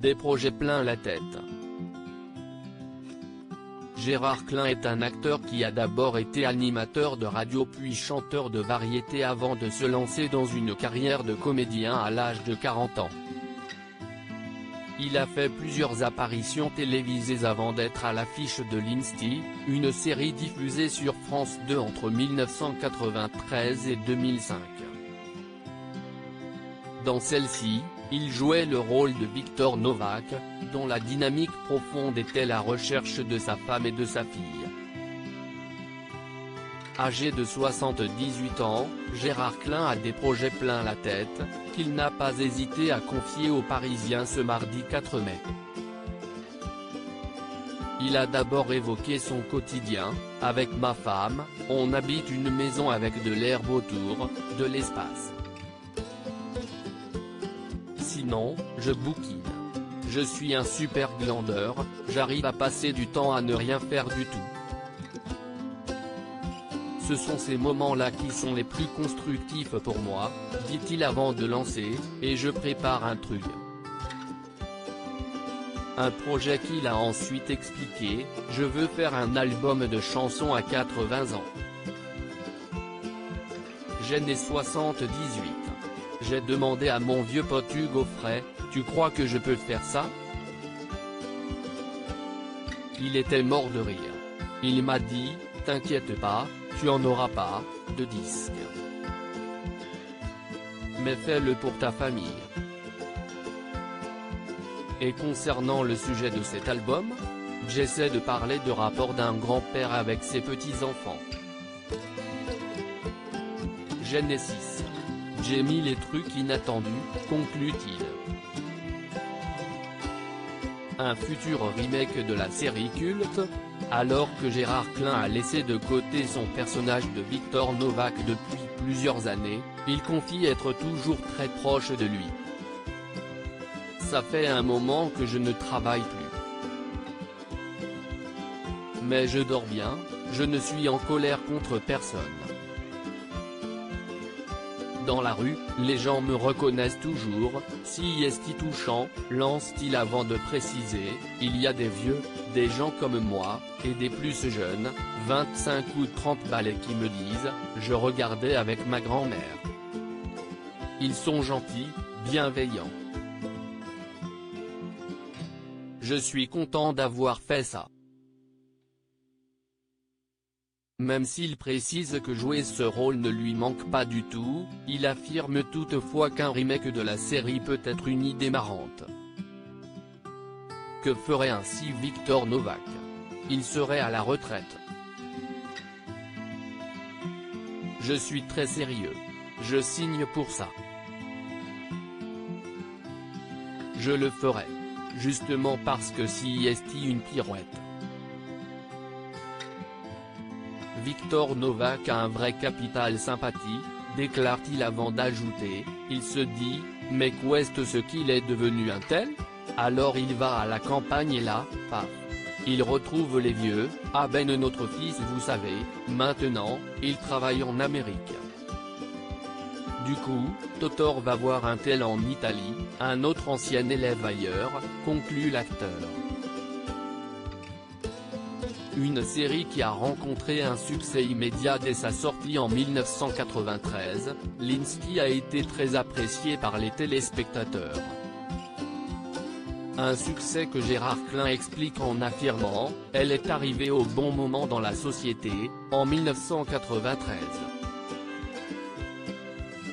des projets plein la tête. Gérard Klein est un acteur qui a d'abord été animateur de radio puis chanteur de variété avant de se lancer dans une carrière de comédien à l'âge de 40 ans. Il a fait plusieurs apparitions télévisées avant d'être à l'affiche de l'Insti, une série diffusée sur France 2 entre 1993 et 2005. Dans celle-ci, il jouait le rôle de Victor Novak, dont la dynamique profonde était la recherche de sa femme et de sa fille. Âgé de 78 ans, Gérard Klein a des projets plein la tête, qu'il n'a pas hésité à confier aux Parisiens ce mardi 4 mai. Il a d'abord évoqué son quotidien: « Avec ma femme, on habite une maison avec de l'herbe autour, de l'espace. Sinon, je bouquine. Je suis un super glandeur, j'arrive à passer du temps à ne rien faire du tout. Ce sont ces moments-là qui sont les plus constructifs pour moi, dit-il avant de lancer, et je prépare un truc. Un projet qu'il a ensuite expliqué: je veux faire un album de chansons à 80 ans. J'ai né 78. J'ai demandé à mon vieux pote Hugo Frey: tu crois que je peux faire ça? Il était mort de rire. Il m'a dit: t'inquiète pas, tu en auras pas, de disque. Mais fais-le pour ta famille. Et concernant le sujet de cet album, j'essaie de parler de rapport d'un grand-père avec ses petits-enfants. J'ai né 6. J'ai mis les trucs inattendus, conclut-il. Un futur remake de la série culte. Alors que Gérard Klein a laissé de côté son personnage de Victor Novak depuis plusieurs années, il confie être toujours très proche de lui. Ça fait un moment que je ne travaille plus. Mais je dors bien, je ne suis en colère contre personne. Dans la rue, les gens me reconnaissent toujours, si est-il touchant, lance-t-il avant de préciser: il y a des vieux, des gens comme moi, et des plus jeunes, 25 ou 30 balais qui me disent: je regardais avec ma grand-mère. Ils sont gentils, bienveillants. Je suis content d'avoir fait ça. Même s'il précise que jouer ce rôle ne lui manque pas du tout, il affirme toutefois qu'un remake de la série peut être une idée marrante. Que ferait ainsi Victor Novak? Il serait à la retraite. Je suis très sérieux. Je signe pour ça. Je le ferai. Justement parce que si est une pirouette. Victor Novak a un vrai capital sympathie, déclare-t-il avant d'ajouter: il se dit, mais qu'est-ce ce qu'il est devenu un tel? Alors il va à la campagne et là, paf. Il retrouve les vieux: ah ben notre fils vous savez, maintenant, il travaille en Amérique. Du coup, Totor va voir un tel en Italie, un autre ancien élève ailleurs, conclut l'acteur. Une série qui a rencontré un succès immédiat dès sa sortie en 1993, l'Insti a été très appréciée par les téléspectateurs. Un succès que Gérard Klein explique en affirmant: elle est arrivée au bon moment dans la société, en 1993.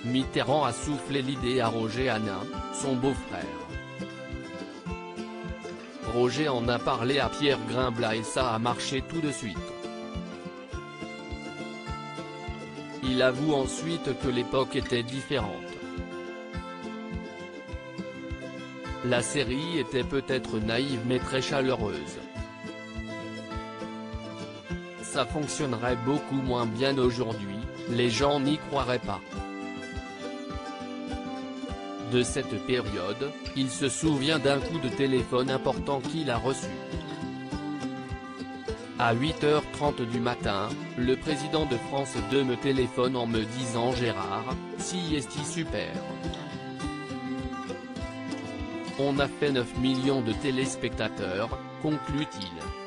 Mitterrand a soufflé l'idée à Roger Hanin, son beau-frère. Roger en a parlé à Pierre Grimblat et ça a marché tout de suite. Il avoue ensuite que l'époque était différente. La série était peut-être naïve mais très chaleureuse. Ça fonctionnerait beaucoup moins bien aujourd'hui, les gens n'y croiraient pas. De cette période, il se souvient d'un coup de téléphone important qu'il a reçu. À 8h30 du matin, le président de France 2 me téléphone en me disant: Gérard, si est super. On a fait 9 millions de téléspectateurs, conclut-il.